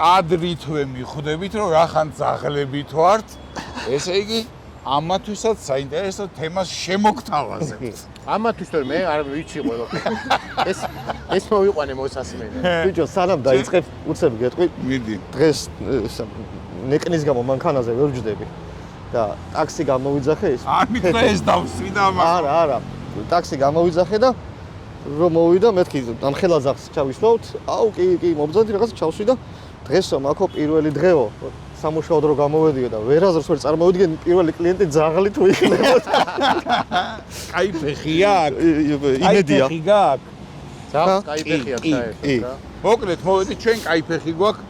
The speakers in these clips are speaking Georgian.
კადრითვე მიხვდებით, რომ რახან ძაღლებით ვართ, ესე იგი, ამათვისაც საინტერესო თემას შემოგთავაზებთ. ამათვის რომ მე არ ვიცი ყველაფერს. ეს მოვიყვანე მოსასმენად. ბიჭო, სანამ დაიწყებ, უცებ გეტყვი. მიდი. დღეს ნეკნის გამო მანქანაზე ვერ ვჯდები. და ტაქსი გამოვიძახე ის. არ მითხრა ეს დავსვიდა მას. არა. ტაქსი გამოვიძახე და რომ მოვიდა, მეთქი ამ ხელაზახს ჩავისვავთ. აუ, კი, მობრძანდი რაღაც ჩავსვი და დღესო მაქო პირველი დღეო. სამუშაო დრო გამოვედიო და ვერაზრს ვერ წარმოვიდგენ პირველი კლიენტი ძაღლი თუ იქნებოდა. კაი ფეხია აქ. იმედია. ფეხი გაქვს. ძაღლს კაი ფეხი აქვს საერთოდ რა. მოკლედ მოვედით ჩვენ კაი ფეხი გვაქვს.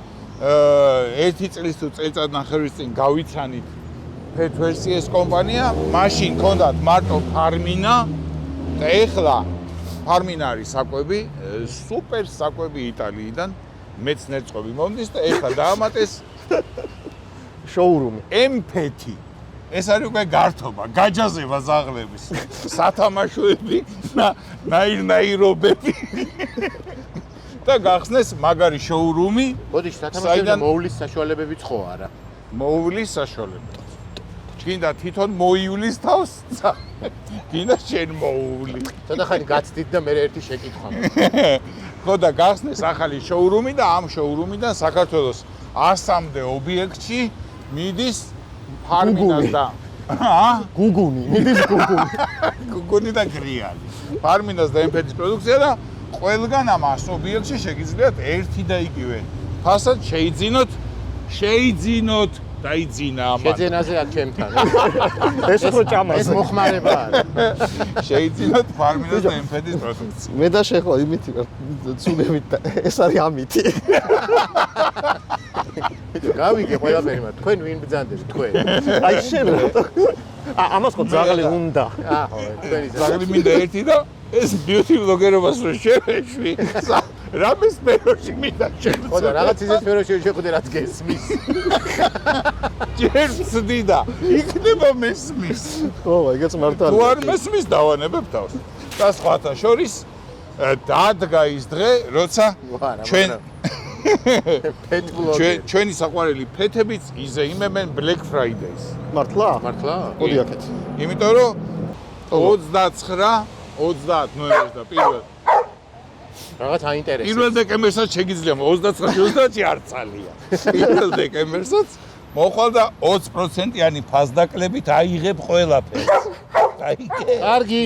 ერთი წლის თუ წელწადნახევრის წინ გავიცანით pet version კომპანია, მაშინ ჰქონდათ მარტო ფარმინა და ეხლა ფარმინა არის საკვები, სუპერ საკვები იტალიიდან, მეც ნერწყვები მომდის და ეხლა დაამატეს შოურუმი. M-Pet. ეს არის უკვე გართობა, გაჯაზება ზაღლების, სათამაშოები, ნაირობები. და გახსნეს მაგარი შოურუმი. მოდი სათამაშოები მოვლის საშუალებებიც ხო არა? მოვლის საშუალებები. გინდა თვითონ მოივლის თავს. გინდა შენ მოუვლი. ცოტა ხანი გაცდით და მე ერთი შეკითხვა. ხო და გახსნეს ახალი შოურუმი და ამ შოურუმიდან საქართველოს 100-მდე ობიექტში მიდის ფარმინას და გუგუნი, მიდის გუგუნი. გუგუნი და გრიალი. ფარმინას და M-Pet-ის პროდუქცია და ყველგან ამ 100 ობიექტში შეგიძლიათ ერთი და იგივე ფასად შეიძინოთ დაიძინა ამან. შეძენაზე აქ ჩემთან. ეს უფრო ჭამას. ეს მოხმარება არის. შეიძინოთ ფარმინას და M-Pet-ის პროდუქცია. მე და შეხლა იმითი ვარ, ცუდებით და ეს არის ამითი. გავიგე ყველაფერი მაგრამ თქვენ ვინ ბრძანდებით თქვენ? აი შენ ამას ხო ძაღლი უნდა. ხო, თქვენი ზაღლი მინდა ერთი და ეს beauty blogger-ობას რო შევეშვი. რამე სფეროში მინდა შევეცო. ხო და რაღაც ისე სფეროში შეხვდე რაც გესმის. ჯერ ვცდი და იქნება მესმის. ხო, ეგეც მართალია. თუ არ მესმის დავანებებ თავს. და სხვათა შორის დადგა ის დღე, როცა ჩვენ pet blogger. ჩვენი საყვარელი ფეთებიც იზეიმებენ Black Fridays. მართლა? მოდი აქეთ. იმიტომ რომ 29 ნოემბერს და რაღაც აინტერესებს. პირველ დეკემბერსაც შეგიძლია 29-ში არ წალია. პირველ დეკემბერსაც მოხვალ და 20%-იანი ფასდაკლებით აიღებ ყველაფერს. აიგე. კარგი.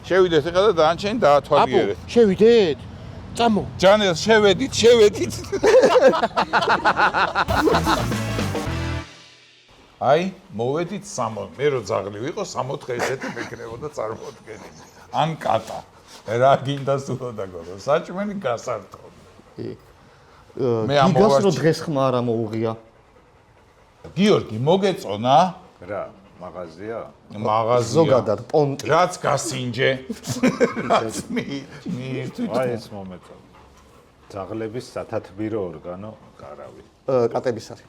შევიდეთ ახლა და დანარჩენი დაათვალიერეთ. შევიდეთ? წამო. ჯანელ შევედით. აი, მოვედით 60. მე რო ძაღლი ვიყო 60 ესეთი მეკრებოდა წარმოდგენი. ან კატა. რა გინდა სულო დაგორო. საჭმელი გასართო. მე გიგას რო დღეს ხმა არა მოუღია. გიორგი, მოგეწონა? რა, მაღაზია? მაღაზია. ზოგადად პონტი. რაც გასინჯე. რაც მიირთვით. აი ეს მომეწონა. ძაღლების სათათბირო ორგანო გარავი. კატების არის.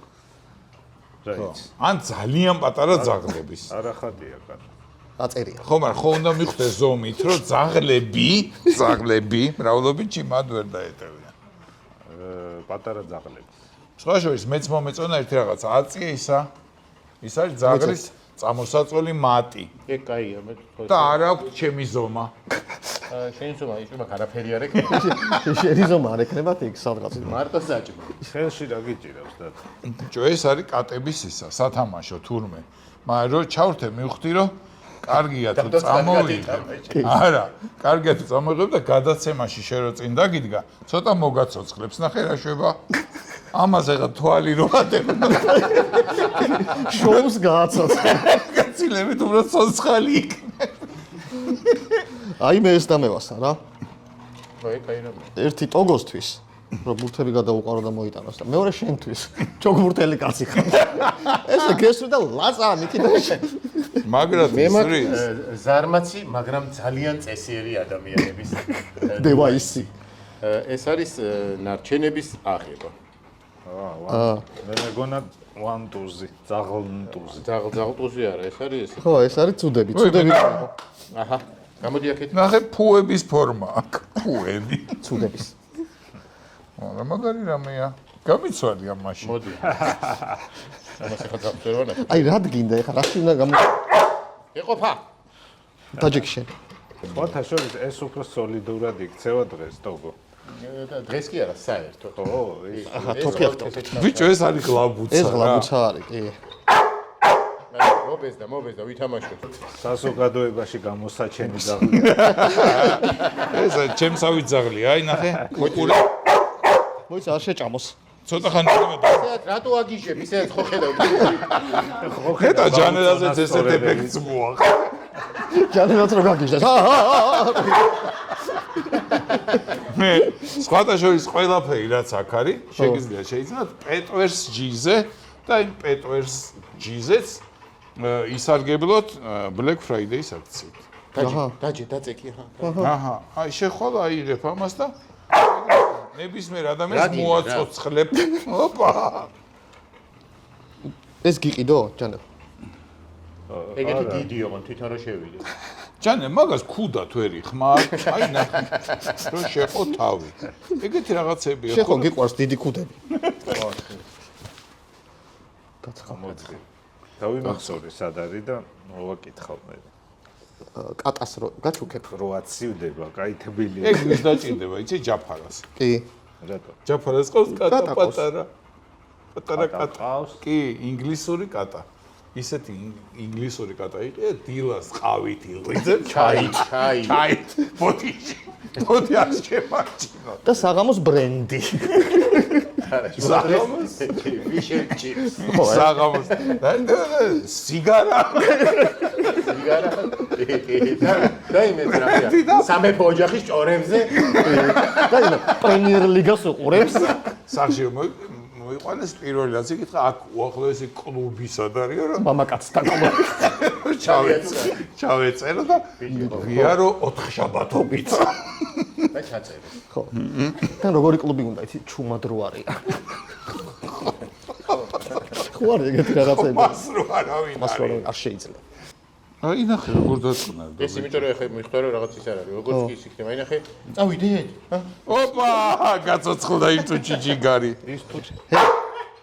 რაიც. ან ძალიან პატარა ძაღლების. არა ხადია კატა. აწერია. ხო, მაგრამ ხო უნდა მიხვდეს ზომით, რომ ძაღლები, მრავლობით ჩიმად ვერ დაეტევიან. პატარა ძაღლები. სხვა შორის მეც მომეწონა ერთი რაღაცა, აწია ის არის ძაღლის წამოსაწველი მატი. ეგ კაია, მე ხო. და არ აქვს ჩემი ზომა. შენი ზომა ის მაგ არაფერი არ ექნება. შენი ზომა არ ექნებათ იქ სადღაც. მარტო საჭმო. ხელში რა გიჭირავს და ჯო ეს არის კატების ისა, სათამაშო თურმე. მაგრამ რო ჩავრთე მივხვდი რომ კარგია თუ წამოვიდა. არა, კარგია თუ წამოვიდა და გადაცემაში შე რო წინ დაგიდგა, ცოტა მოგაცოცხლებს. ნახე რა შვება. ამაზე რა თვალი რო ატება. შოუს გააცოცხლე. გაცილებით უბრალოდ ცოცხალი იქნება. აი მე ეს დამევასა რა. აი კაი რა. ერთი ტოგოსთვის რომ ბურთები გადაუყარო და მოიტანოს და მეორე შენთვის ჩოგბურთელი კაცი ხარ. ესე გესვი და ლაცა მიკიდაში. მაგრამ მე ისრი ზარმაცი, მაგრამ ძალიან წესიერი ადამიანების დევაისი. ეს არის ნარჩენების აღება. მე მეგონა ვანტუზი, ძაღლნტუზი. ძაღლტუზი არა, ეს არის ეს. ხო, ეს არის წუდები. აჰა. გამოდი აქეთ. ნახე ფუების ფორმა აქვს. ფუები. წუდების. რა მაგარი რამეა. გამიცვალი ამ მაშინ. მოდი. ამას ახლა დავწერო. აი რა გინდა ეხლა რა უნდა გამო ეყოფა. დაჯექი შენ. სხვათა შორის ეს უფრო სოლიდურად იქცევა დღეს თოგო. დღეს კი არა, საერთოდ. ო, ის აჰა, თოქი ახტავთ. ბიჭო, ეს არის გლაბუცა. ეს გლაბუცა არის, კი. მობეზდა, ვითამაშოთ. საზოგადოებაში გამოსაჩენი ძაღლი. ეს ჩემსავით ძაღლია, აი ნახე. კუკური. მოიცა არ შეჭამოს. ცოტა ხანი წამოდა. ესეც რატო აგიჟებ, ისეც ხო ხედავთ. ხედა ჯანელაზეც ესეთ ეფექტს მოახ. ჯანელაც რო გაგიჟდა. მე სხვათა შორის ყველაფერი რაც აქ არის, შეიძლება პეტვერს ჯიზე და იმ პეტვერს ჯიზეც ისარგებლოთ Black Friday-ის აქციით. დაჯე, დაწეკი ხა. აჰა, აი შეხვალ აიღებ ამას და ნებისმიერ ადამიანს მოაწოცხლებ. ოპა. ეს გიყიდო, ჯანელ? ეგეთი დიდი ოღონ თვითონ რო შევიდე. ჯანე, მაგას ქუდათ ვერი ხმარ, აი ნახე. რო შეყო თავი. ეგეთი რაღაცებია. შეხო გიყვარს დიდი ქუდები. მოძგი. დავიმახსოვრე სად არის და მოვაკითხავ მე. კატას რო გაჩუქებ. რო აცივდება, კაი თბილია. ეგ ვის დაჭირდება, იცი ჯაფარას. კი. რატო? ჯაფარას ყავს კატა კატა ყავს. პატარა. პატარა კატა. ყავს? კი, ინგლისური კატა. ისეთი ინგლისური კატა იყო, დილას ყავით იღრიძებ, ჩაით. ბოდიში. ბოდი არ შემარჩინო. და საღამოს ბრენდი. საღამოს ვიშენ ჩიპს. საღამოს და სიგარა. და იმეც რა. სამეფო ოჯახის ჭორებზე. და ინა პრემიერ ლიგას უყურებს. სახში მოიყვანეს პირველი რაც იკითხა, აქ უახლოესი კლუბი სად არისო, რომ მამაკაცთან კლუბი. ჩავეწერო და ღიარო 4 შაბათობით. და ჩაწერე. ხო. თან როგორი კლუბი უნდა იცი, ჩუმად რო არია. ხო არის ეგეთი რაღაცები. მას რო არავინ მას არის. რო არ შეიძლება. აი ნახე როგორ დაწყნა. ეს იმიტომ რომ ეხა მიხვდა რომ რაღაც ის არ არის. როგორც კი ის იქნება, აი ნახე. წავიდეთ. ოპა, გაწოცხლდა იმ თუჩი ჯიგარი. ის თუჩი.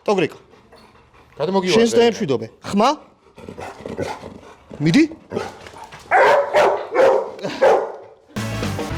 ტოგრიკო. გადმოგივარ. შენს და ემშვიდობე. ხმა? მიდი?